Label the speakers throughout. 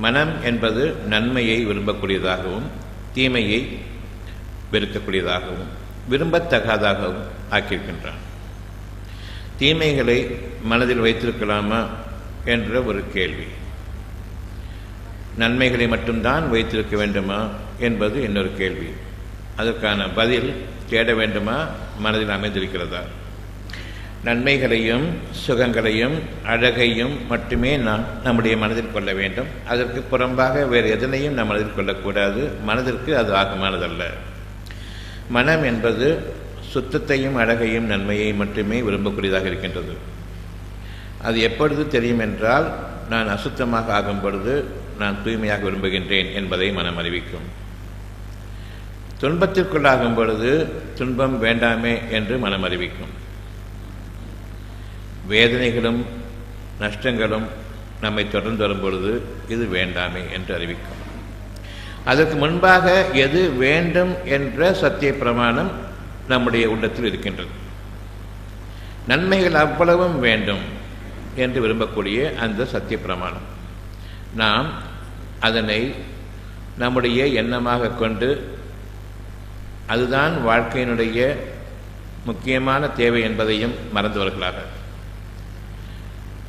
Speaker 1: மனம் என்பது நன்மையை விரும்பக்கூடியதாகவும் தீமையை வெறுக்கக்கூடியதாகவும் விரும்பத்தகாதாகவும் ஆக்கியிருக்கின்றான். தீமைகளை மனதில் வைத்திருக்கலாமா என்ற ஒரு கேள்வி, நன்மைகளை மட்டும்தான் வைத்திருக்க வேண்டுமா என்பது இன்னொரு கேள்வி. அதற்கான பதில் தேட வேண்டுமா, மனதில் அமைந்திருக்கிறதா? நன்மைகளையும் சுகங்களையும் அழகையும் மட்டுமே நாம் நம்முடைய மனதில் கொள்ள வேண்டும். அதற்கு புறம்பாக வேறு எதனையும் நாம் மனதில் கொள்ளக்கூடாது. மனதிற்கு அது ஆகமானதல்ல. மனம் என்பது சுத்தத்தையும் அழகையும் நன்மையை மட்டுமே விரும்பக்கூடியதாக இருக்கின்றது. அது எப்பொழுது தெரியும் என்றால், நான் அசுத்தமாக ஆகும் பொழுது நான் தூய்மையாக விரும்புகின்றேன் என்பதை மனம் அறிவிக்கும். துன்பத்திற்குள்ளாகும் பொழுது துன்பம் வேண்டாமே என்று மனம் அறிவிக்கும். வேதனைகளும் நஷ்டங்களும் நம்மை தொடர்ந்து வரும் பொழுது இது வேண்டாமே என்று அறிவிக்கும். அதற்கு முன்பாக எது வேண்டும் என்ற சத்திய பிரமாணம் நம்முடைய உள்ளத்தில் இருக்கின்றது. நன்மைகள் அவ்வளவும் வேண்டும் என்று விரும்பக்கூடிய அந்த சத்திய பிரமாணம், நாம் அதனை நம்முடைய எண்ணமாக கொண்டு அதுதான் வாழ்க்கையினுடைய முக்கியமான தேவை என்பதையும் மறந்தவர்களாக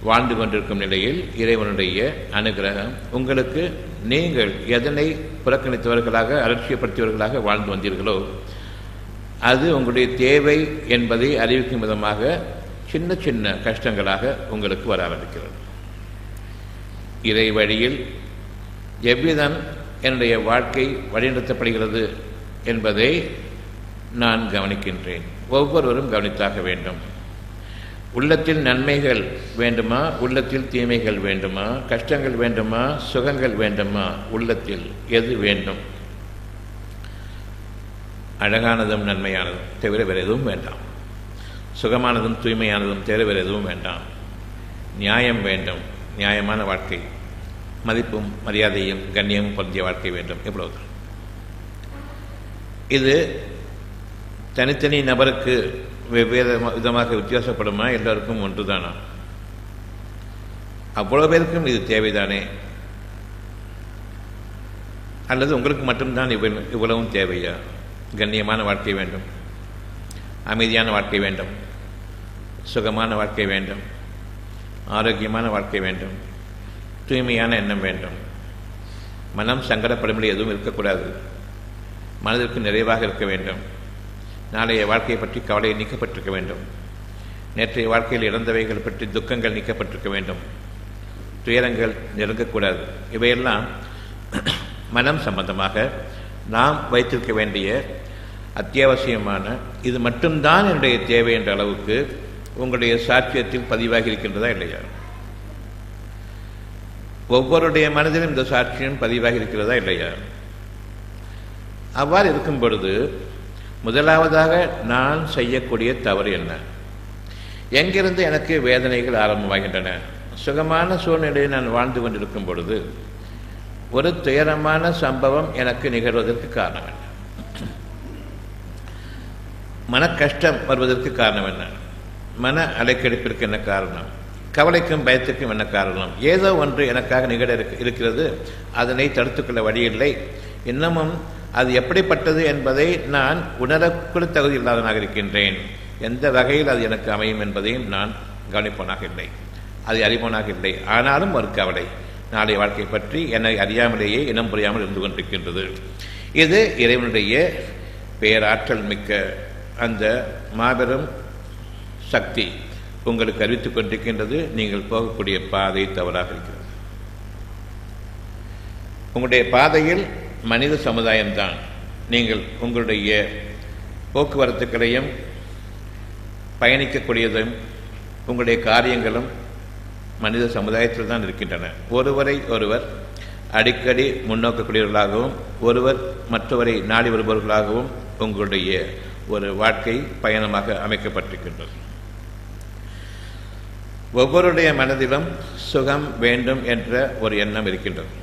Speaker 1: வாழ்ந்து கொண்டிருக்கும் நிலையில் இறைவனுடைய அனுகிரகம் உங்களுக்கு, நீங்கள் எதனை புறக்கணித்தவர்களாக அலட்சியப்படுத்தியவர்களாக வாழ்ந்து வந்தீர்களோ அது உங்களுடைய தேவை என்பதை அறிவிக்கும் விதமாக சின்ன சின்ன கஷ்டங்களாக உங்களுக்கு வர ஆரம்பிக்கிறது. இறை வழியில் எவ்விதம் என்னுடைய வாழ்க்கை வழிநடத்தப்படுகிறது என்பதை நான் கவனிக்கின்றேன். ஒவ்வொருவரும் கவனித்தாக வேண்டும். உள்ளத்தில் நன்மைகள் வேண்டுமா, உள்ளத்தில் தீமைகள் வேண்டுமா, கஷ்டங்கள் வேண்டுமா, சுகங்கள் வேண்டுமா, உள்ளத்தில் எது வேண்டும்? அழகானதும் நன்மையானதும் தவிர வேறு எதுவும் வேண்டாம். சுகமானதும் தூய்மையானதும் தவிர வேறு எதுவும் வேண்டாம். நியாயம் வேண்டும், நியாயமான வாழ்க்கை, மதிப்பும் மரியாதையும் கண்ணியமும் பொருந்திய வாழ்க்கை வேண்டும். எவ்வளவுதான். இது தனித்தனி நபருக்கு வெவ்வேறு விதமாக வித்தியாசப்படுமா, எல்லோருக்கும் ஒன்றுதானா? அவ்வளவு பேருக்கும் இது தேவைதானே? அல்லது உங்களுக்கு மட்டும்தான் இவ்வளவும் தேவையா? கண்ணியமான வாழ்க்கை வேண்டும், அமைதியான வாழ்க்கை வேண்டும், சுகமான வாழ்க்கை வேண்டும், ஆரோக்கியமான வாழ்க்கை வேண்டும், தூய்மையான எண்ணம் வேண்டும். மனம் சங்கடப்படும்படி எதுவும் இருக்கக்கூடாது. மனதிற்கு நிறைவாக இருக்க வேண்டும். நாளைய வாழ்க்கையை பற்றி கவலை நீக்கப்பட்டிருக்க வேண்டும். நேற்றைய வாழ்க்கையில் இறந்தவைகள் பற்றி துக்கங்கள் நீக்கப்பட்டிருக்க வேண்டும். துயரங்கள் நெருங்கக்கூடாது. இவையெல்லாம் மனம் சம்பந்தமாக நாம் வைத்திருக்க வேண்டிய அத்தியாவசியமான, இது மட்டும்தான் என்னுடைய தேவை என்ற அளவுக்கு உங்களுடைய சாட்சியத்தில் பதிவாகி இருக்கின்றதா இல்லையா? ஒவ்வொருடைய மனதிலும் இந்த சாட்சியம் பதிவாகி இருக்கிறதா இல்லையா? அவ்வாறு இருக்கும் பொழுது முதலாவதாக நான் செய்யக்கூடிய தவறு என்ன? எங்கிருந்து எனக்கு வேதனைகள் ஆரம்பமாகின்றன? சுகமான சூழ்நிலையில் நான் வாழ்ந்து கொண்டிருக்கும் பொழுது ஒரு துயரமான சம்பவம் எனக்கு நிகழ்வதற்கு காரணம் என்ன? மன கஷ்டம் வருவதற்கு காரணம் என்ன? மன அலைக்கழிப்பிற்கு என்ன காரணம்? கவலைக்கும் பயத்துக்கும் என்ன காரணம்? ஏதோ ஒன்று எனக்காக நிகழ இருக்கிறது. அதனை தடுத்துக்கொள்ள வழியில்லை. இன்னமும் அது எப்படிப்பட்டது என்பதை நான் உணரக்கூட தகுதி இல்லாதவனாக இருக்கின்றேன். எந்த வகையில் அது எனக்கு அமையும் என்பதையும் நான் கவனிப்பவனாக இல்லை, அதை அறிவோனாக இல்லை. ஆனாலும் ஒரு கவலை நாளைய வாழ்க்கை பற்றி என்னை அறியாமலேயே இனம் புரியாமல் இருந்து கொண்டிருக்கின்றது. இது இறைவனுடைய பேராற்றல் மிக்க அந்த மாபெரும் சக்தி உங்களுக்கு அறிவித்துக் கொண்டிருக்கின்றது. நீங்கள் போகக்கூடிய பாதை தவறாக இருக்கிறது. உங்களுடைய பாதையில் மனித சமுதாயம்தான். நீங்கள் உங்களுடைய போக்குவரத்துக்களையும் பயணிக்கக்கூடியதும் உங்களுடைய காரியங்களும் மனித சமுதாயத்தில் தான் இருக்கின்றன. ஒருவரை ஒருவர் அடிக்கடி முன்னோக்கக்கூடியவர்களாகவும் ஒருவர் மற்றவரை நாடி வருபவர்களாகவும் உங்களுடைய ஒரு வாழ்க்கை பயணமாக அமைக்கப்பட்டிருக்கின்றது. ஒவ்வொருடைய மனதிலும் சுகம் வேண்டும் என்ற ஒரு எண்ணம் இருக்கின்றது.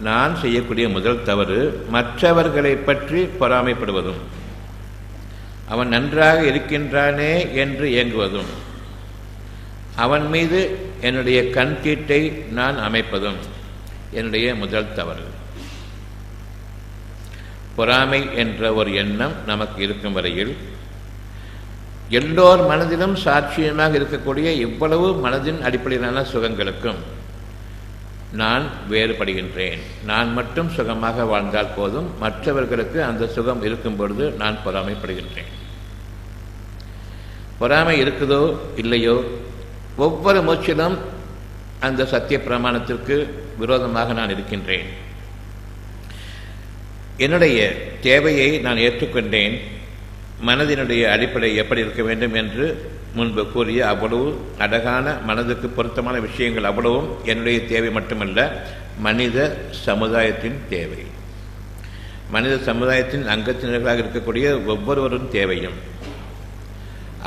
Speaker 1: நான் செய்யக்கூடிய முதல் தவறு மற்றவர்களை பற்றி பொறாமைப்படுவதும், அவன் நன்றாக இருக்கின்றானே என்று ஏங்குவதும், அவன் மீது என்னுடைய கண்கீட்டை நான் அமைப்பதும் என்னுடைய முதல் தவறு. பொறாமை என்ற ஒரு எண்ணம் நமக்கு இருக்கும் வரையில் எல்லோர் மனதிலும் சாட்சியமாக இருக்கக்கூடிய இவ்வளவு மனதின் அடிப்படையிலான சுகங்களுக்கும் நான் வேறுபடுகின்றேன். நான் மட்டும் சுகமாக வாழ்ந்தால் போதும், மற்றவர்களுக்கு அந்த சுகம் இருக்கும் பொழுது நான் பொறாமைப்படுகின்றேன். பொறாமை இருக்குதோ இல்லையோ, ஒவ்வொரு மூச்சிலும் அந்த சத்திய பிரமாணத்திற்கு விரோதமாக நான் இருக்கின்றேன். என்னுடைய தேவையை நான் ஏற்றுக்கொண்டேன். மனதினுடைய அடிப்படை எப்படி இருக்க வேண்டும் என்று முன்பு கூறிய அவ்வளவு அழகான மனதுக்கு பொருத்தமான விஷயங்கள் அவ்வளவும் என்னுடைய தேவை மட்டுமல்ல, மனித சமுதாயத்தின் தேவை. மனித சமுதாயத்தின் அங்கத்தினர்களாக இருக்கக்கூடிய ஒவ்வொருவரும் தேவையும்.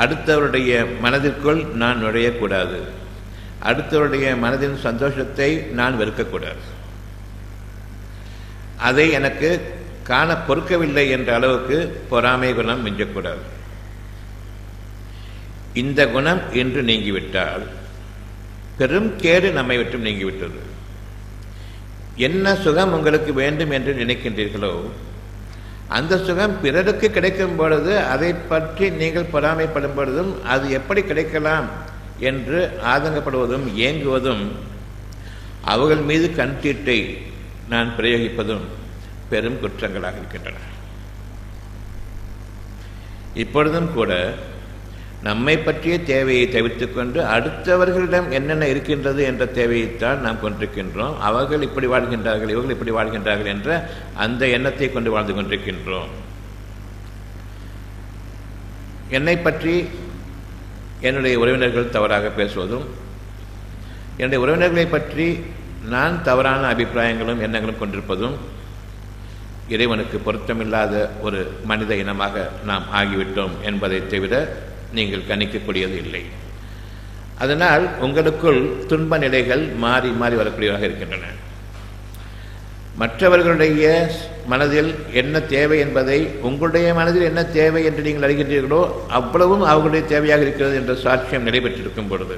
Speaker 1: அடுத்தவருடைய மனதிற்குள் நான் நுழையக்கூடாது. அடுத்தவருடைய மனதின் சந்தோஷத்தை நான் வெறுக்கக்கூடாது. அதை எனக்கு காண பொறுக்கவில்லை என்ற அளவுக்கு பொறாமை குணம் மிஞ்சக்கூடாது. இந்த குணம் இன்று நீங்கிவிட்டால் பெரும் கேடு நம்மை விட்டு நீங்கிவிட்டது. என்ன சுகம் உங்களுக்கு வேண்டும் என்று நினைக்கின்றீர்களோ அந்த சுகம் பிறருக்கு கிடைக்கும் பொழுது அதை பற்றி நீங்கள் பொறாமைப்படும் பொழுதும் அது எப்படி கிடைக்கலாம் என்று ஆதங்கப்படுவதும் ஏங்குவதும் அவர்கள் மீது கண்தீட்டை நான் பிரயோகிப்பதும் பெரும் குற்றங்களாக இருக்கின்றன. இப்பொழுதும் கூட நம்மை பற்றிய தேவையை தவிர்த்துக் கொண்டு அடுத்தவர்களிடம் என்னென்ன இருக்கின்றது என்ற தேவையைத்தான் நாம் கொண்டிருக்கின்றோம். அவர்கள் இப்படி வாழ்கின்றார்கள், இவர்கள் இப்படி வாழ்கின்றார்கள் என்ற அந்த எண்ணத்தை கொண்டு வாழ்ந்து கொண்டிருக்கின்றோம். என்னை பற்றி என்னுடைய உறவினர்கள் தவறாக பேசுவதும், என்னுடைய உறவினர்களை பற்றி நான் தவறான அபிப்பிராயங்களும் எண்ணங்களும் கொண்டிருப்பதும் இறைவனுக்கு பொருத்தமில்லாத ஒரு மனித இனமாக நாம் ஆகிவிட்டோம் என்பதை தவிர நீங்கள் கணிக்கக்கூடியது இல்லை. அதனால் உங்களுக்குள் துன்ப நிலைகள் மாறி மாறி வரக்கூடியதாக இருக்கின்றன. மற்றவர்களுடைய மனதில் என்ன தேவை என்பதை உங்களுடைய மனதில் என்ன தேவை என்று நீங்கள் அறிகின்றீர்களோ அவ்வளவும் அவர்களுடைய தேவையாக இருக்கிறது என்ற சாட்சியம் நடைபெற்றிருக்கும் பொழுது,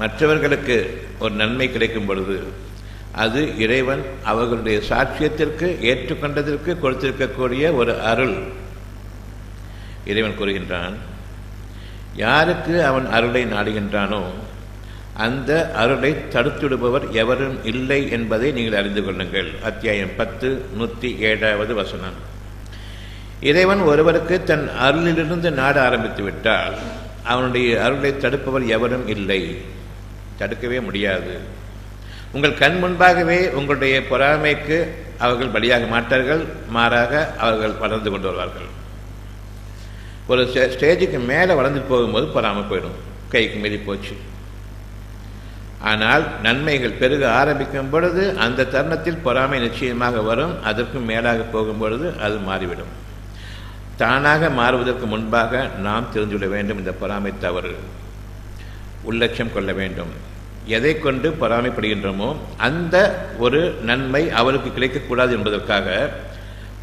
Speaker 1: மற்றவர்களுக்கு ஒரு நன்மை கிடைக்கும் பொழுது அது இறைவன் அவர்களுடைய சாட்சியத்திற்கு ஏற்றுக்கொண்டதற்கு கொடுத்திருக்கக்கூடிய ஒரு அருள். இறைவன் கூறுகின்றான், யாருக்கு அவன் அருளை நாடுகின்றானோ அந்த அருளை தடுத்துவிடுபவர் எவரும் இல்லை என்பதை நீங்கள் அறிந்து கொள்ளுங்கள். அத்தியாயம் 10 107வது வசனம். இறைவன் ஒருவருக்கு தன் அருளிலிருந்து நாட ஆரம்பித்து விட்டால் அவனுடைய அருளை தடுப்பவர் எவரும் இல்லை, தடுக்கவே முடியாது. உங்கள் கண் முன்பாகவே உங்களுடைய பொறாமைக்கு அவர்கள் பலியாக மாட்டார்கள், மாறாக அவர்கள் வளர்ந்து கொண்டு வருவார்கள். ஒரு ஸ்டேஜுக்கு மேலே வளர்ந்து போகும்போது பொறாமை போயிடும், கைக்கு மீறி போச்சு. ஆனால் நன்மைகள் பெருக ஆரம்பிக்கும் பொழுது அந்த தருணத்தில் பொறாமை நிச்சயமாக வரும். அதற்கும் மேலாக போகும் பொழுது அது மாறிவிடும். தானாக மாறுவதற்கு முன்பாக நாம் தெரிந்துவிட வேண்டும், இந்த பொறாமை தவறு. உள்ளட்சம் கொள்ள வேண்டும். எதை கொண்டு பொறாமைப்படுகின்றோமோ அந்த ஒரு நன்மை அவருக்கு கிடைக்கக்கூடாது என்பதற்காக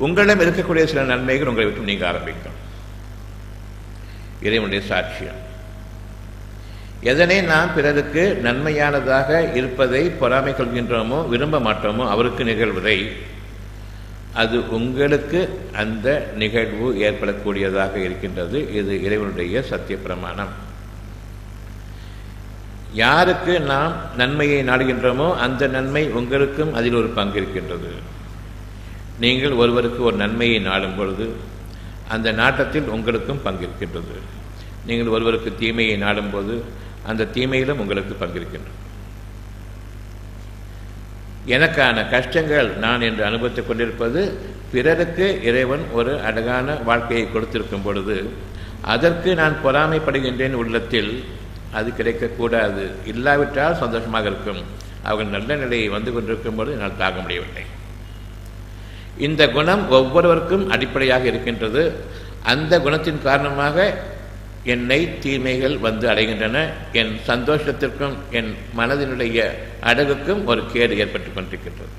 Speaker 1: உங்களிடம் இருக்கக்கூடிய சில நன்மைகள் உங்களை விட்டு நீங்க ஆரம்பிக்கும். இறைவனுடைய சாட்சியம். எதனை நாம் பிறருக்கு நன்மையானதாக இருப்பதை பொறாமை கொள்கின்றோமோ விரும்ப மாட்டோமோ அவருக்கு நிகழ்வதை, அது உங்களுக்கு அந்த நிகழ்வு ஏற்படக்கூடியதாக இருக்கின்றது. இது இறைவனுடைய சத்திய பிரமாணம். யாருக்கு நாம் நன்மையை நாடுகின்றோமோ அந்த நன்மை உங்களுக்கும் அதில் ஒரு பங்கு இருக்கின்றது. நீங்கள் ஒருவருக்கு ஒரு நன்மையை நாடும் பொழுது அந்த நாட்டத்தில் உங்களுக்கும் பங்கு இருக்கின்றது. நீங்கள் ஒருவருக்கு தீமையை நாடும்போது அந்த தீமையிலும் உங்களுக்கு பங்கு இருக்கின்றது. எனக்கான கஷ்டங்கள் நான் என்று அனுபவித்துக் கொண்டிருப்பது பிறருக்கு இறைவன் ஒரு அழகான வாழ்க்கையை கொடுத்திருக்கும் பொழுது அதற்கு நான் பொறாமைப்படுகின்றேன். உள்ளத்தில் அது கிடைக்கக்கூடாது. இல்லாவிட்டால் சந்தோஷமாக இருக்கும். அவர்கள் நல்ல நிலையை வந்து கொண்டிருக்கும் போது என்னால் தாங்க முடியவில்லை. இந்த குணம் ஒவ்வொருவருக்கும் அடிப்படையாக இருக்கின்றது. அந்த குணத்தின் காரணமாக என்னை தீமைகள் வந்து அடைகின்றன. என் சந்தோஷத்திற்கும் என் மனதினுடைய அழகுக்கும் ஒரு கேடு ஏற்பட்டுக் கொண்டிருக்கின்றது.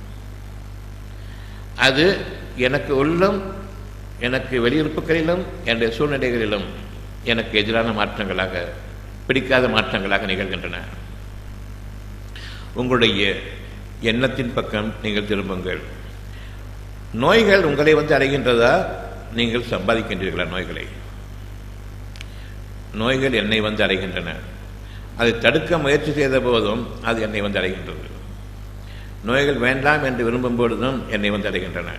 Speaker 1: அது எனக்கு உள்ளும் எனக்கு வெளியுறுப்புகளிலும் என்னுடைய சூழ்நிலைகளிலும் எனக்கு எதிரான மாற்றங்களாக பிடிக்காத மாற்றங்களாக நிகழ்கின்றன. உங்களுடைய எண்ணத்தின் பக்கம் நீங்கள் திரும்புங்கள். நோய்கள் உங்களை அடைகின்றதா, நீங்கள் சம்பாதிக்கின்றீர்களா நோய்களை? நோய்கள் என்னை அடைகின்றன. அதை தடுக்க முயற்சி செய்த போதும் அது என்னை அடைகின்றது. நோய்கள் வேண்டாம் என்று விரும்பும் பொழுதும் என்னை அடைகின்றன.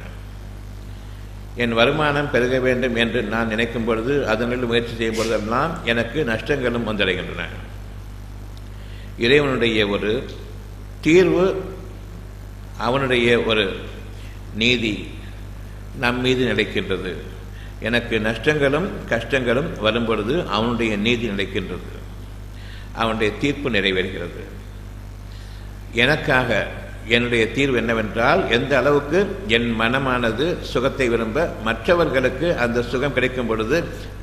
Speaker 1: என் வருமானம் பெருக வேண்டும் என்று நான் நினைக்கும் பொழுது, அதனில் முயற்சி செய்யும் பொழுதெல்லாம் எனக்கு நஷ்டங்களும் வந்தடைகின்றன. இறைவனுடைய ஒரு தீர்வு, அவனுடைய ஒரு நீதி நம் மீது நிலைக்கின்றது. எனக்கு நஷ்டங்களும் கஷ்டங்களும் வரும்பொழுது அவனுடைய நீதி நிலைக்கின்றது, அவனுடைய தீர்ப்பு நிறைவேறுகிறது. எனக்காக என்னுடைய தீர்வு என்னவென்றால், எந்த அளவுக்கு என் மனமானது சுகத்தை விரும்ப மற்றவர்களுக்கு அந்த சுகம் கிடைக்கும் பொழுது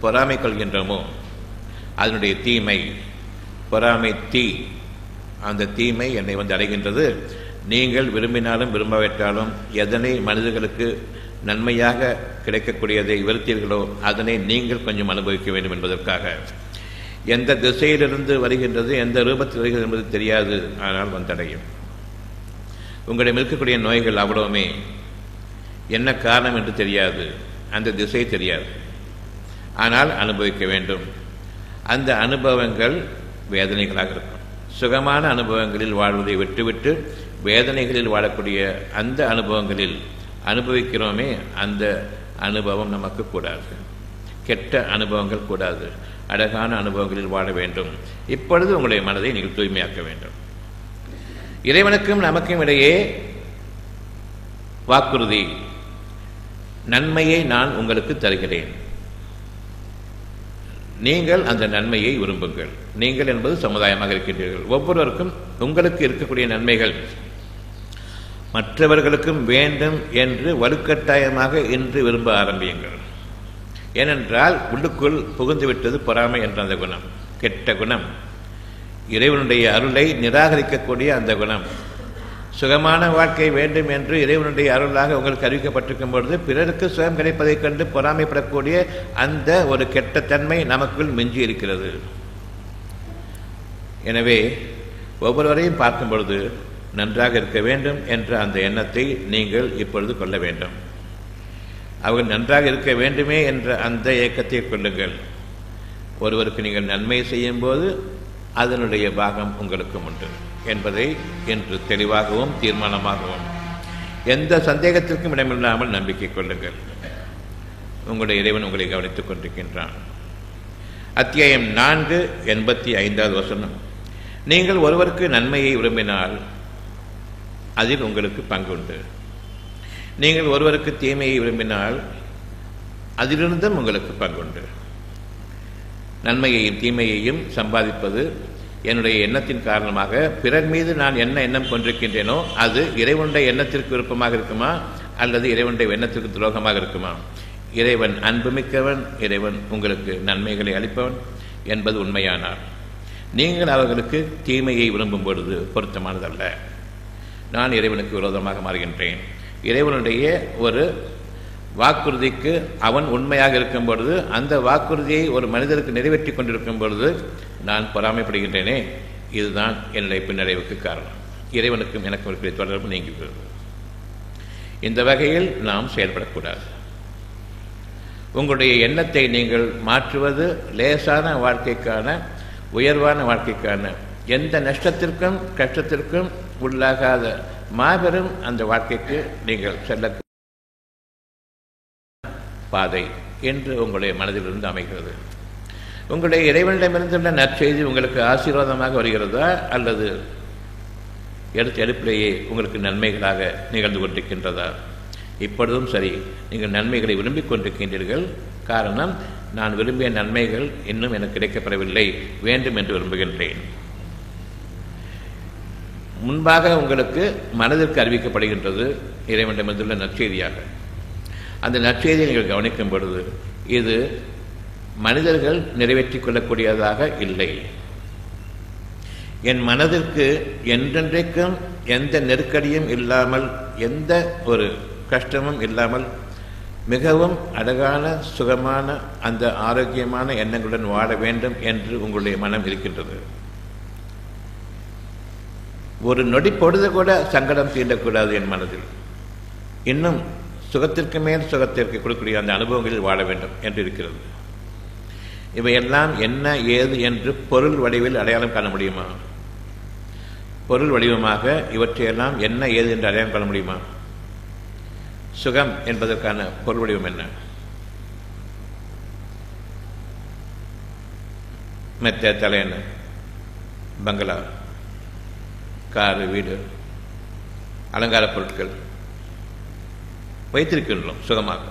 Speaker 1: பொறாமை கொள்கின்றோமோ, அதனுடைய தீமை பொறாமை தீ, அந்த தீமை என்னை அடைகின்றது. நீங்கள் விரும்பினாலும் விரும்பாவிட்டாலும் எதனை மனிதர்களுக்கு நன்மையாக கிடைக்கக்கூடியதை வெறுத்தீர்களோ அதனை நீங்கள் கொஞ்சம் அனுபவிக்க வேண்டும் என்பதற்காக. எந்த திசையிலிருந்து வருகின்றது, எந்த ரூபத்தில் வருகிறது என்பது தெரியாது, ஆனால் வந்தடையும். உங்களிடம் இருக்கக்கூடிய நோய்கள் அவ்வளவுமே என்ன காரணம் என்று தெரியாது, அந்த திசை தெரியாது, ஆனால் அனுபவிக்க வேண்டும். அந்த அனுபவங்கள் வேதனைகளாக இருக்கும். சுகமான அனுபவங்களில் வாழ்வதை விட்டுவிட்டு வேதனைகளில் வாழக்கூடிய அந்த அனுபவங்களில் அனுபவிக்கிறோமே, அந்த அனுபவம் நமக்கு கூடாது. கெட்ட அனுபவங்கள் கூடாது. அழகான அனுபவங்களில் வாழ வேண்டும். இப்பொழுது உங்களுடைய மனதை நீங்கள் தூய்மையாக்க வேண்டும். இறைவனுக்கும் நமக்கும் இடையே வாக்குறுதி, நன்மையை நான் உங்களுக்கு தருகிறேன், நீங்கள் அந்த நன்மையை விரும்புங்கள். நீங்கள் என்பது சமுதாயமாக இருக்கின்றீர்கள். ஒவ்வொருவருக்கும் உங்களுக்கு இருக்கக்கூடிய நன்மைகள் மற்றவர்களுக்கும் வேண்டும் என்று வலுக்கட்டாயமாக இன்று விரும்ப ஆரம்பியுங்கள். ஏனென்றால் உள்ளுக்குள் புகுந்துவிட்டது பொறாமை என்ற அந்த குணம், கெட்ட குணம், இறைவனுடைய அருளை நிராகரிக்கக்கூடிய அந்த குணம். சுகமான வாழ்க்கை வேண்டும் என்று இறைவனுடைய அருளாக உங்களுக்கு அறிவிக்கப்பட்டிருக்கும் பொழுது பிறருக்கு சுகம் கிடைப்பதைக் கண்டு பொறாமைப்படக்கூடிய அந்த ஒரு கெட்ட தன்மை நமக்குள் மிஞ்சி இருக்கிறது. எனவே ஒவ்வொருவரையும் பார்க்கும் பொழுது நன்றாக இருக்க வேண்டும் என்ற அந்த எண்ணத்தை நீங்கள் இப்பொழுது கொள்ள வேண்டும். அவர்கள் நன்றாக இருக்க வேண்டுமே என்ற அந்த ஏக்கத்தை கொள்ளுங்கள். ஒருவருக்கு நீங்கள் நன்மை செய்யும் போது அதனுடைய பாகம் உங்களுக்கும் உண்டு என்பதை இன்று தெளிவாகவும் தீர்மானமாகவும் எந்த சந்தேகத்திற்கும் இடமில்லாமல் நம்பிக்கை கொள்ளுங்கள். உங்களுடைய இறைவன் உங்களை கவனித்துக் கொண்டிருக்கின்றான். அத்தியாயம் 4 85வது வசனம். நீங்கள் ஒருவருக்கு நன்மையை விரும்பினால் அதில் உங்களுக்கு பங்குண்டு. நீங்கள் ஒருவருக்கு தீமையை விரும்பினால் அதிலிருந்தும் உங்களுக்கு பங்குண்டு. நன்மையையும் தீமையையும் சம்பாதிப்பது என்னுடைய எண்ணத்தின் காரணமாக பிறர் மீது நான் என்ன எண்ணம் கொண்டிருக்கின்றேனோ அது இறைவனுடைய எண்ணத்திற்கு விருப்பமாக இருக்குமா அல்லது இறைவனுடைய எண்ணத்திற்கு துரோகமாக இருக்குமா? இறைவன் அன்புமிக்கவன், இறைவன் உங்களுக்கு நன்மைகளை அளிப்பவன் என்பது உண்மையானார் நீங்கள் அவர்களுக்கு தீமையை விரும்பும் பொழுது பொருத்தமானதல்ல. நான் இறைவனுக்கு விரோதமாக மாறுகின்றேன். இறைவனுடைய ஒரு வாக்குறுதிக்கு அவன் உண்மையாக இருக்கும் பொழுது, அந்த வாக்குறுதியை ஒரு மனிதருக்கு நிறைவேற்றி கொண்டிருக்கும் பொழுது நான் பொறாமைப்படுகின்றேனே, இதுதான் என்னுடைய பின்னடைவுக்கு காரணம். இறைவனுக்கும் எனக்கும் இருக்கிற தொடர்பு நீங்குகிறது. இந்த வகையில் நாம் செயல்படக்கூடாது. உங்களுடைய எண்ணத்தை நீங்கள் மாற்றுவது லேசான வாழ்க்கைக்கான, உயர்வான வாழ்க்கைக்கான, எந்த நஷ்டத்திற்கும் கஷ்டத்திற்கும் உள்ளாகாத மாபெரும் அந்த வாழ்க்கைக்கு நீங்கள் செல்ல பாதை என்று உங்களுடைய மனதிலிருந்து அமைகிறது. உங்களுடைய இறைவனிடமிருந்துள்ள நற்செய்தி உங்களுக்கு ஆசீர்வாதமாக வருகிறதா அல்லது எடுப்பிலேயே உங்களுக்கு நன்மைகளாக நிகழ்ந்து கொண்டிருக்கின்றதா? இப்பொழுதும் சரி, நீங்கள் நன்மைகளை விரும்பிக் கொண்டிருக்கின்றீர்கள். காரணம், நான் விரும்பிய நன்மைகள் இன்னும் எனக்கு கிடைக்கப்பெறவில்லை, வேண்டும் என்று விரும்புகின்றேன். முன்பாக உங்களுக்கு மனதிற்கு அறிவிக்கப்படுகின்றது இறைவனிடமிருந்துள்ள நற்செய்தியாக. அந்த நற்செய்தியை நீங்கள் கவனிக்கும் பொழுது இது மனிதர்கள் நிறைவேற்றிக் கொள்ளக்கூடியதாக இல்லை. என் மனதிற்கு என்றென்றைக்கும் எந்த நெருக்கடியும் இல்லாமல், எந்த ஒரு கஷ்டமும் இல்லாமல் மிகவும் அழகான சுகமான அந்த ஆரோக்கியமான எண்ணங்களுடன் வாழ வேண்டும் என்று உங்களுடைய மனம் இருக்கின்றது. ஒரு நொடி பொழுது கூட சங்கடம் தீண்டக்கூடாது என் மனதில். இன்னும் சுகத்திற்கு மேல் சுகத்திற்கு கொடுக்கக்கூடிய அந்த அனுபவங்களில் வாழ வேண்டும் என்று இருக்கிறது. இவையெல்லாம் என்ன ஏது என்று பொருள் வடிவில் அடையாளம் காண முடியுமா? பொருள் வடிவமாக இவற்றையெல்லாம் என்ன ஏது என்று அடையாளம் காண முடியுமா? சுகம் என்பதற்கான பொருள் வடிவம் என்ன? மெத்த தலையணை, பங்களா, காரு, வீடு, அலங்கார பொருட்கள் வைத்திருக்கின்றோம் சுகமாக.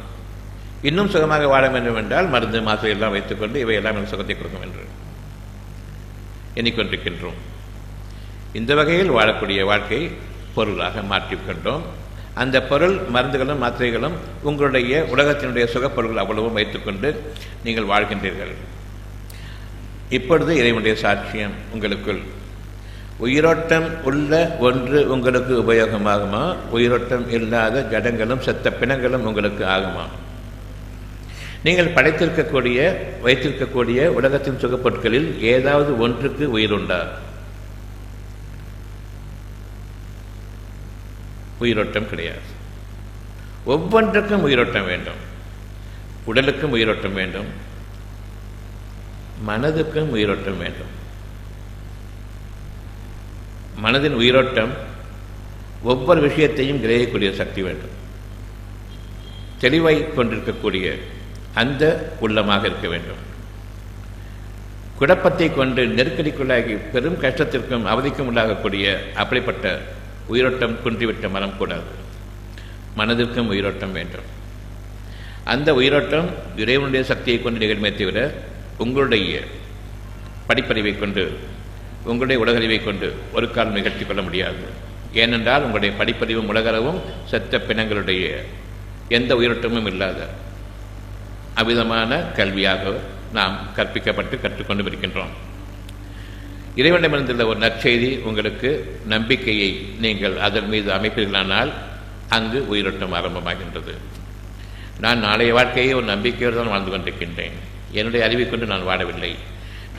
Speaker 1: இன்னும் சுகமாக வாழ வேண்டும் என்றால் மருந்து மாத்திரை எல்லாம் வைத்துக்கொண்டு இவையெல்லாம் எனக்கு சுகத்தை கொடுக்கும் என்று எண்ணிக்கொண்டிருக்கின்றோம். இந்த வகையில் வாழக்கூடிய வாழ்க்கை பொருளாக மாற்றிக்கொண்டோம். அந்த பொருள் மருந்துகளும் மாத்திரைகளும் உங்களுடைய உலகத்தினுடைய சுகப்பொருள்கள் அவ்வளவும் வைத்துக்கொண்டு நீங்கள் வாழ்கின்றீர்கள். இப்பொழுது இறைவனுடைய சாட்சியம் உங்களுக்குள் உயிரோட்டம் உள்ள ஒன்று உங்களுக்கு உபயோகமாகுமா? உயிரோட்டம் இல்லாத ஜடங்களும் செத்த பிணங்களும் உங்களுக்கு ஆகுமா? நீங்கள் படைத்திருக்கக்கூடிய வைத்திருக்கக்கூடிய உலகத்தின் சுகப்பொருட்களில் ஏதாவது ஒன்றுக்கு உயிருண்டா? உயிரோட்டம் கிடையாது. ஒவ்வொன்றுக்கும் உயிரோட்டம் வேண்டும். உடலுக்கும் உயிரோட்டம் வேண்டும், மனதுக்கும் உயிரோட்டம் வேண்டும். மனதின் உயிரோட்டம் ஒவ்வொரு விஷயத்தையும் கிரகிக்கக்கூடிய சக்தி வேண்டும். தெளிவை கொண்டிருக்கக்கூடிய அந்த உள்ளமாக இருக்க வேண்டும். குழப்பத்தை கொண்டு நெருக்கடிக்குள்ளாகி பெரும் கஷ்டத்திற்கும் அவதிக்கும் உள்ளாகக்கூடிய அப்படிப்பட்ட உயிரோட்டம் குன்றிவிட்ட மனம் கூடாது. மனதிற்கும் உயிரோட்டம் வேண்டும். அந்த உயிரோட்டம் இறைவனுடைய சக்தியை கொண்டு நிகழ்மை தவிர உங்களுடைய படிப்பறிவை கொண்டு உங்களுடைய உலகறிவை கொண்டு ஒரு காலம் நிகழ்த்தி கொள்ள முடியாது. ஏனென்றால் உங்களுடைய படிப்பறிவும் உலகளவும் செத்த பிணங்களுடைய எந்த உயிரோட்டமும் இல்லாத அவ்விதமான கல்வியாக நாம் கற்பிக்கப்பட்டு கற்றுக்கொண்டு இருக்கின்றோம். இறைவனிடமிருந்துள்ள ஒரு நற்செய்தி உங்களுக்கு நம்பிக்கையை நீங்கள் அதன் மீது அமைப்பீர்களானால் அங்கு உயிரோட்டம் ஆரம்பமாகின்றது. நான் நாளைய வாழ்க்கையை ஒரு நம்பிக்கையோடு தான் வாழ்ந்து கொண்டிருக்கின்றேன். என்னுடைய அறிவை கொண்டு நான் வாழவில்லை.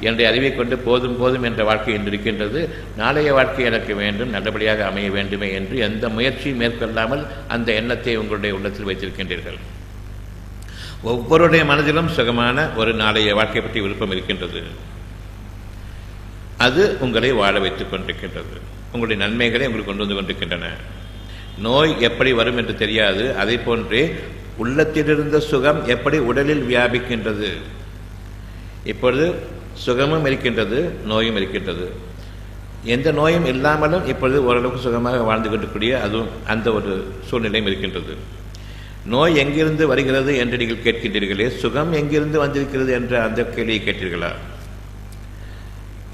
Speaker 1: என்னுடைய அறிவை கொண்டு போதும் போதும் என்ற வாழ்க்கை என்று இருக்கின்றது. நாளைய வாழ்க்கை எனக்கு வேண்டும், நல்லபடியாக அமைய வேண்டுமே என்று எந்த முயற்சியும் மேற்கொள்ளாமல் அந்த எண்ணத்தை உங்களுடைய உள்ளத்தில் வைத்திருக்கின்றீர்கள். ஒவ்வொருடைய மனதிலும் சுகமான ஒரு நாளைய வாழ்க்கை பற்றி விருப்பம் இருக்கின்றது. அது உங்களை வாழ வைத்துக் கொண்டிருக்கின்றது. உங்களுடைய நன்மைகளை உங்களுக்கு கொண்டு வந்து கொண்டிருக்கின்றன. நோய் எப்படி வரும் என்று தெரியாது. அதை போன்றே உள்ளத்திலிருந்த சுகம் எப்படி உடலில் வியாபிக்கின்றது. இப்பொழுது சுகமும் இருக்கின்றது, நோயும் இருக்கின்றது. எந்த நோயும் இல்லாமலும் இப்பொழுது ஓரளவுக்கு சுகமாக வாழ்ந்து கொண்டிருக்கூடிய அதுவும் அந்த ஒரு சூழ்நிலையும் இருக்கின்றது. நோய் எங்கிருந்து வருகிறது என்று நீங்கள் கேட்கின்றீர்களே, சுகம் எங்கிருந்து வந்திருக்கிறது என்ற அந்த கேள்வியை கேட்டீர்களா?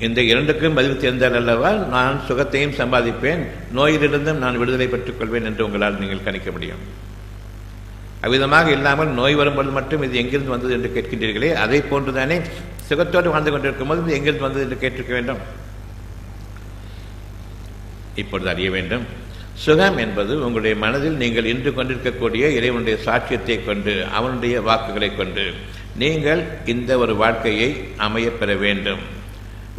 Speaker 1: இந்த இரண்டுக்கும் பதில் தெரிந்தால் அல்லவா நான் சுகத்தையும் சம்பாதிப்பேன், நோயிலிருந்தும் நான் விடுதலை பெற்றுக் கொள்வேன் என்று உங்களால் நீங்கள் கணிக்க முடியும். அவ்விதமாக இல்லாமல் நோய் வரும்போது மட்டும் இது எங்கிருந்து வந்தது என்று கேட்கின்றீர்களே, அதை போன்றுதானே சுகத்தோடு வாழ்ந்து கொண்டிருக்கும் போது இது எங்கிருந்து வந்தது என்று கேட்டிருக்க வேண்டும். இப்பொழுது அறிய வேண்டும், சுகம் என்பது உங்களுடைய மனதில் நீங்கள் இன்று கொண்டிருக்கக்கூடிய இறைவனுடைய சாட்சியத்தை கொண்டு அவனுடைய வாக்குகளை கொண்டு நீங்கள் இந்த ஒரு வாழ்க்கையை அமையப்பெற வேண்டும்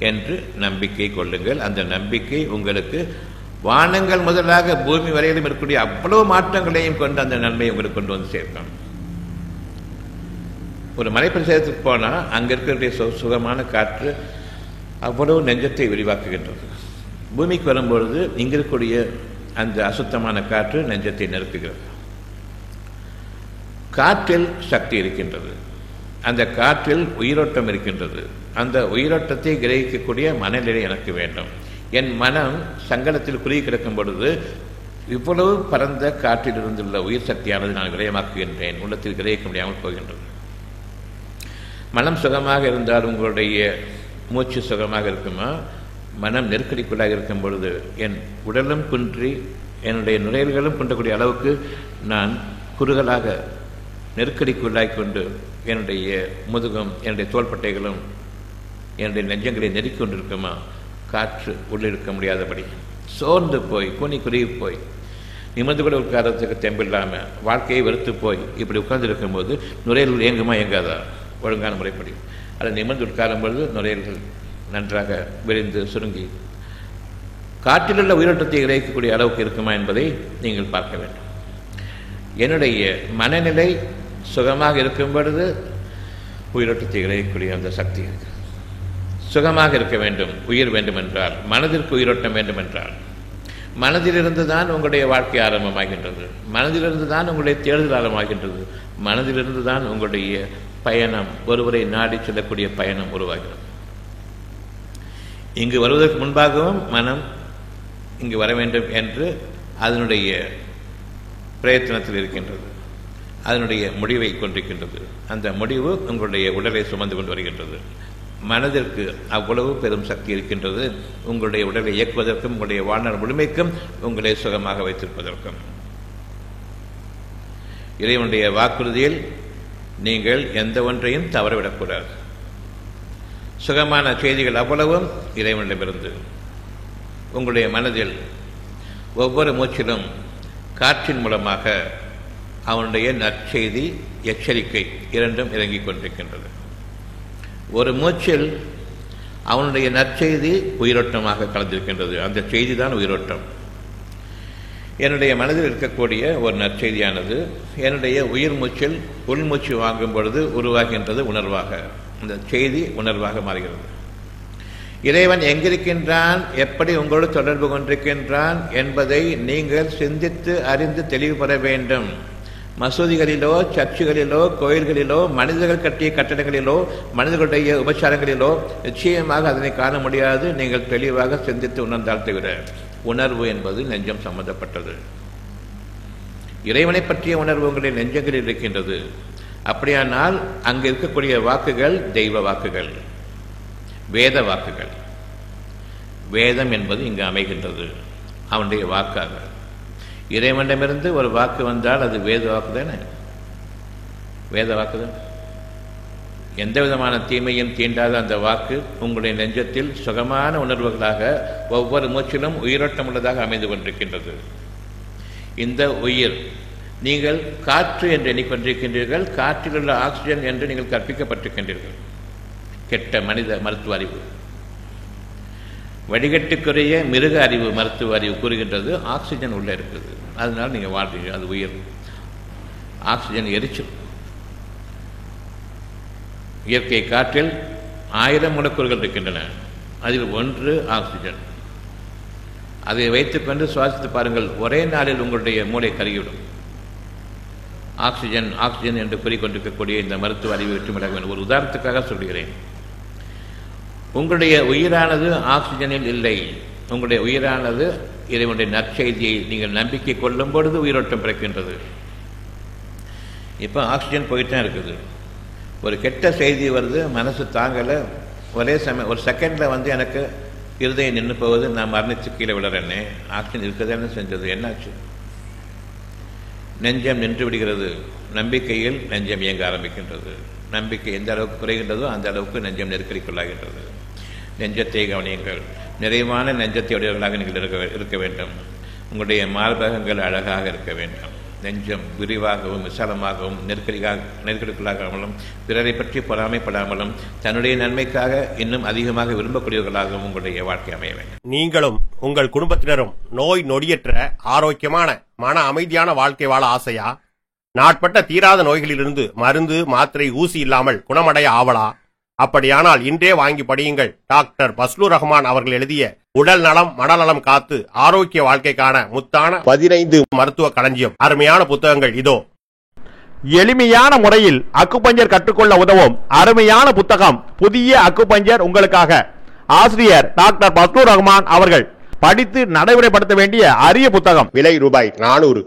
Speaker 1: என்று நம்பிக்கை கொள்ளுங்கள். அந்த நம்பிக்கை உங்களுக்கு வானங்கள் முதலாக பூமி வரையிலும் இருக்கக்கூடிய அவ்வளவு மாற்றங்களையும் கொண்டு அந்த நன்மையை உங்களுக்கு கொண்டு வந்து சேர்க்கும். ஒரு மலைப்பிரதேசத்துக்கு போனால் அங்கே இருக்கக்கூடிய சுகமான காற்று அவ்வளவு நெஞ்சத்தை விரிவாக்குகின்றது. பூமிக்கு வரும்பொழுது இங்கே இருக்கக்கூடிய அந்த அசுத்தமான காற்று நெஞ்சத்தை நெருக்குகிறது. காற்றில் சக்தி இருக்கின்றது, அந்த காற்றில் உயிரோட்டம் இருக்கின்றது. அந்த உயிரோட்டத்தை கிரகிக்கக்கூடிய மனநிலை எனக்கு வேண்டும். என் மனம் சங்கடத்தில் குறுகி கிடக்கும் பொழுது இவ்வளவு பரந்த காற்றில் இருந்துள்ள உயிர் சக்தியானது நான் விரயமாக்குகின்றேன், உள்ளத்தில் கிரகிக்க முடியாமல் போகின்றது. மனம் சுகமாக இருந்தால் உங்களுடைய மூச்சு சுகமாக இருக்குமா? மனம் நெருக்கடிக்குள்ளாக இருக்கும் பொழுது என் உடலும் குன்றி என்னுடைய நுரையீரல்களும் குன்றக்கூடிய அளவுக்கு நான் குறுகலாக நெருக்கடிக்குள்ளாய் கொண்டு என்னுடைய முதுகும் என்னுடைய தோள்பட்டைகளும் என்னுடைய நெஞ்சங்களை நெருக்கி கொண்டிருக்குமா? காற்று உள்ளிருக்க முடியாதபடி சோர்ந்து போய் குனி குறுகி போய் நிமிர்ந்து கூட உட்காரத்துக்கு தெம்பில்லாமல் வாழ்க்கையை வெறுத்து போய் இப்படி உட்கார்ந்து இருக்கும்போது நுரையீரல் இயங்குமா இயங்காதா? ஒழுங்கான முறைப்படி அதை நிமிர்ந்து உட்காரும் பொழுது நுரையீரல்கள் நன்றாக விரிந்து சுருங்கி காற்றிலுள்ள உயிரோட்டத்தை இறைக்கக்கூடிய அளவுக்கு இருக்குமா என்பதை நீங்கள் பார்க்க வேண்டும். என்னுடைய மனநிலை சுகமாக இருக்கும் பொழுது உயிரோட்டத்தை இறைக்கக்கூடிய அந்த சக்தி இருக்கு. சுகமாக இருக்க வேண்டும், உயிர் வேண்டும் என்றால், மனதிற்கு உயிரோட்டம் வேண்டும் என்றால், மனதிலிருந்து தான் உங்களுடைய வாழ்க்கை ஆரம்பமாகின்றது. மனதிலிருந்து தான் உங்களுடைய தேடுதல் ஆரம்பமாகின்றது. மனதிலிருந்து தான் உங்களுடைய பயணம், ஒருவரை நாடி செல்லக்கூடிய பயணம் உருவாகிறது. இங்கு வருவதற்கு முன்பாகவும் மனம் இங்கு வர வேண்டும் என்று அதனுடைய பிரயத்தனத்தில் இருக்கின்றது. அதனுடைய முடிவை கொண்டிருக்கின்றது. அந்த முடிவு உங்களுடைய உடலை சுமந்து கொண்டு வருகின்றது. மனதிற்கு அவ்வளவு பெரும் சக்தி இருக்கின்றது, உங்களுடைய உடலை இயக்குவதற்கும் உங்களுடைய வாழ்நாள் முழுமைக்கும் உங்களை சுகமாக வைத்திருப்பதற்கும். இறைவனுடைய வாக்குறுதியில் நீங்கள் எந்த ஒன்றையும் தவறவிடக்கூடாது. சுகமான செய்திகள் அவ்வளவும் இறைவனிடமிருந்து. உங்களுடைய மனதில் ஒவ்வொரு மூச்சிலும் காற்றின் மூலமாக அவனுடைய நற்செய்தி, எச்சரிக்கை இரண்டும் இறங்கிக் கொண்டிருக்கின்றது. ஒரு மூச்சில் அவனுடைய நற்செய்தி உயிரோட்டமாக கலந்திருக்கின்றது. அந்த செய்தி தான் உயிரோட்டம். என்னுடைய மனதில் இருக்கக்கூடிய ஒரு நற்செய்தியானது என்னுடைய உயிர் மூச்சில் உள்மூச்சு வாங்கும் பொழுது உருவாகின்றது உணர்வாக. அந்த செய்தி உணர்வாக மாறுகிறது. இறைவன் எங்கிருக்கின்றான், எப்படி உங்களோடு தொடர்பு கொண்டிருக்கின்றான் என்பதை நீங்கள் சிந்தித்து அறிந்து தெளிவு பெற வேண்டும். மசூதிகளிலோ, சர்ச்சுகளிலோ, கோயில்களிலோ, மனிதர்கள் கட்டிய கட்டடங்களிலோ, மனிதர்களுடைய உபச்சாரங்களிலோ நிச்சயமாக அதனை காண முடியாது. நீங்கள் தெளிவாக சிந்தித்து உணர்ந்தால் தவிர. உணர்வு என்பது நெஞ்சம் சம்பந்தப்பட்டது. இறைவனை பற்றிய உணர்வு உங்களுடைய நெஞ்சங்களில் இருக்கின்றது. அப்படியானால் அங்கு இருக்கக்கூடிய வாக்குகள் தெய்வ வாக்குகள், வேத வாக்குகள். வேதம் என்பது இங்கு அமைகின்றது அவனுடைய வாக்காக. இறைவனிடமிருந்து ஒரு வாக்கு வந்தால் அது வேத வாக்கு தானே, வேத வாக்குதான். எந்த விதமான தீமையும் தீண்டாத அந்த வாக்கு உங்களுடைய நெஞ்சத்தில் சுகமான உணர்வுகளாக ஒவ்வொரு மூச்சிலும் உயிரோட்டம் உள்ளதாக அமைந்து கொண்டிருக்கின்றது. இந்த உயிர் நீங்கள் காற்று என்று எண்ணிக்கொண்டிருக்கின்றீர்கள். காற்றில் உள்ள ஆக்சிஜன் என்று நீங்கள் கற்பிக்கப்பட்டிருக்கின்றீர்கள். கெட்ட மனித மருத்துவ அறிவு, வடிகட்டுக்குரிய மிருக அறிவு, மருத்துவ அறிவு கூறுகின்றது ஆக்சிஜன் உள்ளே இருக்குது, அதனால் நீங்கள் வாழ்றீங்க. அது உயிர். ஆக்சிஜன் எரிச்சல். இயற்கை காற்றில் 1000 மூலக்கூறுகள் இருக்கின்றன. அதில் ஒன்று ஆக்சிஜன். அதை வைத்துக்கொண்டு சுவாசித்து பாருங்கள், ஒரே நாளில் உங்களுடைய மூளை கருகிவிடும். ஆக்சிஜன் ஆக்சிஜன் என்று கூறிக்கொண்டிருக்கக்கூடிய இந்த மருத்துவ அறிவு வெற்றிமிழக வேண்டும். ஒரு உதாரணத்துக்காக சொல்கிறேன். உங்களுடைய உயிரானது ஆக்சிஜனில் இல்லை. உங்களுடைய உயிரானது இறைவனுடைய நற்செய்தியை நீங்கள் நம்பிக்கை கொள்ளும் பொழுது உயிரோட்டம் பிறக்கின்றது. இப்போ ஆக்சிஜன் போயிட்டு இருக்குது. ஒரு கெட்ட செய்தி வருது, மனசு தாங்கலை, ஒரே சமயம் ஒரு செகண்டில் எனக்கு இருதயம் நின்று போகுது, நான் மரணித்து கீழே விடுறேன்னே. ஆக்சிஜன் இருக்கதானே செஞ்சது, என்னாச்சு? நெஞ்சம் நின்று விடுகிறது. நம்பிக்கையில் நெஞ்சம் இயங்க ஆரம்பிக்கின்றது. நம்பிக்கை எந்த அளவுக்கு குறைகின்றதோ அந்த அளவுக்கு நெஞ்சம் நெருக்கடிக்குள்ளாகின்றது. நெஞ்சத்தை கவனியுங்கள். நிறைவான நெஞ்சத்தை உடையவர்களாக நீங்கள் இருக்க வேண்டும். உங்களுடைய மார்பகங்கள் அழகாக இருக்க வேண்டும். நெஞ்சம் விரிவாகவும் விசாலமாகவும் நெருக்கடிக்குள்ளாகாமலும் பிறரை பற்றி பொறாமைப்படாமலும் தன்னுடைய நன்மைக்காக இன்னும் அதிகமாக விரும்பக்கூடியவர்களாகவும் உங்களுடைய வாழ்க்கை அமைய வேண்டும்.
Speaker 2: நீங்களும் உங்கள் குடும்பத்தினரும் நோய் நொடியற்ற ஆரோக்கியமான மன அமைதியான வாழ்க்கை வாழ ஆசையா? நாட்பட்ட தீராத நோய்களிலிருந்து மருந்து மாத்திரை ஊசி இல்லாமல் குணமடைய ஆவலா? அப்படியானால் இன்றே வாங்கி படியுங்கள். டாக்டர் பஸ்லூர் ரஹ்மான் அவர்கள் எழுதிய உடல் நலம் மனநலம் காத்து ஆரோக்கிய வாழ்க்கைக்கான முத்தான 15 மருத்துவ களஞ்சியம். அருமையான புத்தகங்கள் இதோ.
Speaker 3: எளிமையான முறையில் அக்குபஞ்சர் கற்றுக்கொள்ள உதவும் அருமையான புத்தகம் புதிய அக்குபஞ்சர் உங்களுக்காக. ஆசிரியர் டாக்டர் பஸ்லூர் ரஹ்மான் அவர்கள். படித்து நடைமுறைப்படுத்த வேண்டிய அரிய புத்தகம்.
Speaker 2: விலை ரூபாய் 400.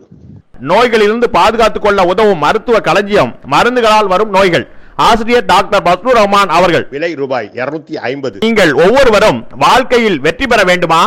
Speaker 3: நோய்களிலிருந்து பாதுகாத்துக் கொள்ள உதவும் மருத்துவ களஞ்சியம். மருந்துகளால் வரும் நோய்கள். ஆசிரியர் டாக்டர் பஸ்லூர் ரஹ்மான் அவர்கள்.
Speaker 2: விலை ரூபாய் 250.
Speaker 3: நீங்கள் ஒவ்வொருவரும் வாழ்க்கையில் வெற்றி பெற வேண்டுமா?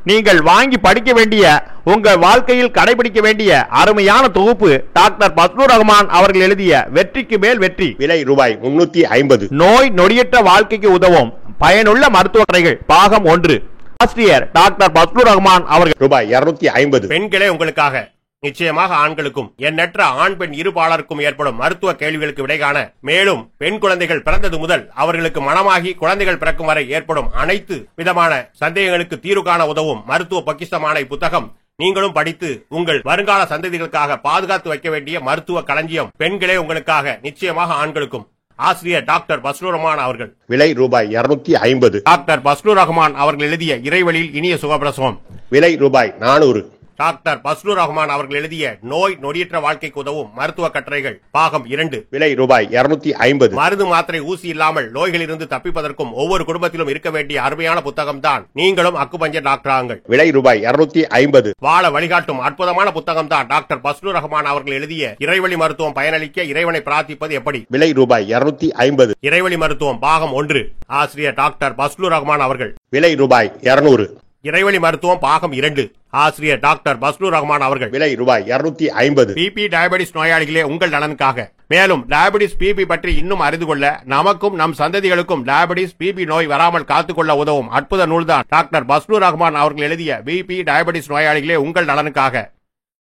Speaker 3: நீங்கள் வாங்கி படிக்க வேண்டிய, உங்கள் வாழ்க்கையில் கடைபிடிக்க வேண்டிய அருமையான தொகுப்பு டாக்டர் பஸ்லூர் ரஹ்மான் அவர்கள் எழுதிய வெற்றிக்கு மேல் வெற்றி.
Speaker 2: விலை ரூபாய் 350.
Speaker 3: நோய் நொடியற்ற வாழ்க்கைக்கு உதவும் பயனுள்ள மருத்துவ கடைகள் பாகம் 1. ஆசிரியர் டாக்டர் பஸ்லூர் ரஹ்மான் அவர்கள்.
Speaker 2: ரூபாய் 250. பெண்களே உங்களுக்காக நிச்சயமாக ஆண்களுக்கும் எண்ணற்ற ஆண் பெண் இருபாலருக்கும் ஏற்படும் மருத்துவ கேள்விகளுக்கு விடை காண, மேலும் பெண் குழந்தைகள் பிறந்தது முதல் அவர்களுக்கு மணமாகி குழந்தைகள் பிறக்கும் வரை ஏற்படும் அனைத்து விதமான சந்தேகங்களுக்கு தீர்வு காண உதவும் மருத்துவ பொக்கிஷமான இப்புத்தகம் நீங்களும் படித்து உங்கள் வருங்கால சந்ததிகளுக்காக பாதுகாத்து வைக்க வேண்டிய மருத்துவ களஞ்சியம் பெண்களே உங்களுக்காக, நிச்சயமாக ஆண்களுக்கும். ஆசிரியர் டாக்டர் பஸ்லூர் ரஹ்மான் அவர்கள்.
Speaker 4: விலை ரூபாய் 250.
Speaker 2: டாக்டர் பஸ்லூர் ரஹ்மான் அவர்கள் எழுதிய இறைவழியில் இனிய சுகப்பிரசவம்.
Speaker 4: விலை ரூபாய் 400.
Speaker 2: டாக்டர் பஸ்லூர் ரஹ்மான் அவர்கள் எழுதிய நோய் நொடியற்ற வாழ்க்கைக்கு உதவும் மருத்துவ கட்டுரைகள் பாகம் 2.
Speaker 4: விலை ரூபாய் 250.
Speaker 2: மருந்து மாத்திரை ஊசி இல்லாமல் நோய்களிலிருந்து தப்பிப்பதற்கும் ஒவ்வொரு குடும்பத்திலும் இருக்க வேண்டிய அருமையான புத்தகம் தான் நீங்களும் அக்குபஞ்சர் டாக்டர் ஆங்கள்.
Speaker 4: விலை ரூபாய் 250.
Speaker 2: வாழ வழிகாட்டும் அற்புதமான புத்தகம் தான் டாக்டர் பஸ்லூர் ரஹ்மான் அவர்கள் எழுதிய இறைவழி மருத்துவம் பயனளிக்க இறைவனை பிரார்த்திப்பது எப்படி.
Speaker 4: விலை ரூபாய் 250.
Speaker 2: இறைவழி மருத்துவம் பாகம் 1. ஆசிரியர் டாக்டர் பஸ்லூர் ரஹ்மான் அவர்கள்.
Speaker 4: விலை ரூபாய் 200.
Speaker 2: இறைவழி மருத்துவம் பாகம் 2. ஆசிரியர் டாக்டர் பஸ்லூர் ரஹ்மான் அவர்கள்.
Speaker 4: விலை ரூபாய் 250.
Speaker 2: பிபி டயபெட்டிஸ் நோயாளிகளே உங்கள் நலனுக்காக. மேலும் டயபெட்டிஸ் பிபி பற்றி இன்னும் அறிந்து கொள்ள, நமக்கும் நம் சந்ததிகளுக்கும் டயபெட்டிஸ் பிபி நோய் வராமல் காத்துக்கொள்ள உதவும் அற்புத நூல்தான் டாக்டர் பஸ்லூர் ரஹ்மான் அவர்கள் எழுதிய பிபி டயபெட்டிஸ் நோயாளிகளே உங்கள் நலனுக்காக.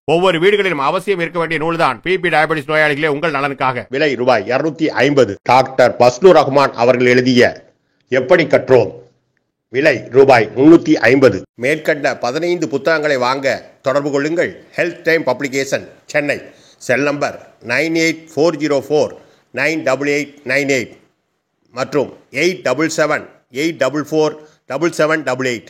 Speaker 2: ஒவ்வொரு வீடுகளிலும் அவசியம் இருக்க வேண்டிய நூல்தான் பிபி டயபெட்டிஸ் நோயாளிகளே உங்கள் நலனுக்காக.
Speaker 4: விலை ரூபாய் 250. டாக்டர் பஸ்லூர் ரஹ்மான் அவர்கள் எழுதிய எப்படி கற்றோம். விலை ரூபாய் 350. மேற்கண்ட 15 புத்தகங்களை வாங்க தொடர்பு கொள்ளுங்கள். Health time publication, Chennai. Cell number 9840498898 மற்றும் 87784477788.